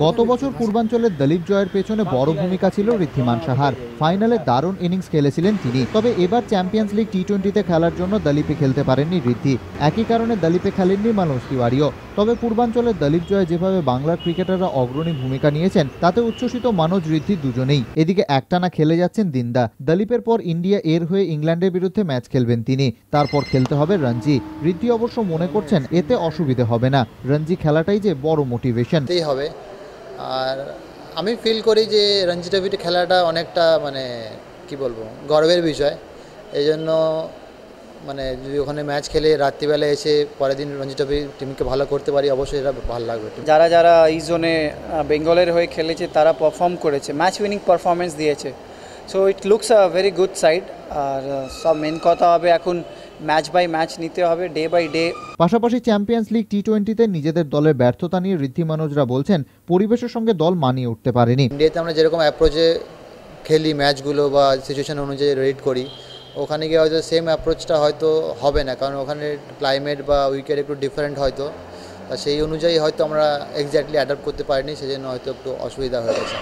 গত বছর পূর্বাঞ্চলের দলীপ জয়ের পেছনে বড় ভূমিকা ছিল ঋদ্ধিমান সাহার। ফাইনালে দারুণ ইনিংস খেলেছিলেন তিনি। তবে এবার চ্যাম্পিয়ন্স লিগ টি-20-তে খেলার জন্য দলীপে খেলতে পারেননি ঋদ্ধি। একই কারণে দলীপে খেলেননি মানোজ তিওয়ারিও। তবে পূর্বাঞ্চলের দলীপ জয়ে যেভাবে বাংলার ক্রিকেটাররা অগ্রণী ভূমিকা নিয়েছেন তাতে উচ্ছ্বসিত মানোজ, ঋদ্ধি দুজনেই। এদিকে একটানা খেলে যাচ্ছেন দিন্দা। দলীপের পর ইন্ডিয়া এর হয়ে ইংল্যান্ডের বিরুদ্ধে ম্যাচ খেলবেন তিনি। তারপর খেলতে হবে রঞ্জি। ঋদ্ধি অবশ্য মনে করছেন এতে অসুবিধে হবে না। রঞ্জি খেলাটাই যে বড় মোটিভেশন হবে। আর আমি ফিল করি যে রঞ্জি ট্রফিতে খেলাটা অনেকটা কি বলবো, গর্বের বিষয়। এই জন্য যদি ওখানে ম্যাচ খেলে রাত্রিবেলা এসে পরের দিন রঞ্জি ট্রফি টিমকে ভালো করতে পারি, অবশ্যই এটা ভালো লাগবে। যারা যারা এই জোনে বেঙ্গলের হয়ে খেলেছে তারা পারফর্ম করেছে, ম্যাচ উইনিং পারফরমেন্স দিয়েছে। So it looks a very good side. আর সব মেন কথা হবে এখন ম্যাচ বাই ম্যাচ নিতে হবে, ডে বাই ডে। পাশাপাশি চ্যাম্পিয়ন্স লিগ টি-20-তে নিজেদের দলের ব্যর্থতা নিয়ে ঋদ্ধি, মানোজরা বলছেন পরিবেশের সঙ্গে দল মানিয়ে উঠতে পারেনি। ইন্ডিয়াতে আমরা যেরকম অ্যাপ্রোচে খেলি ম্যাচগুলো বা সিচুয়েশন অনুযায়ী রেড করি, ওখানে গিয়ে হয়তো সেম অ্যাপ্রোচটা হয়তো হবে না, কারণ ওখানে ক্লাইমেট বা উইকেট একটু ডিফারেন্ট হয়তো। সেই অনুযায়ী হয়তো আমরা এক্স্যাক্টলি অ্যাডাপ্ট করতে পারিনি, সেজন্য হয়তো একটু অসুবিধা হয়ে গেছে।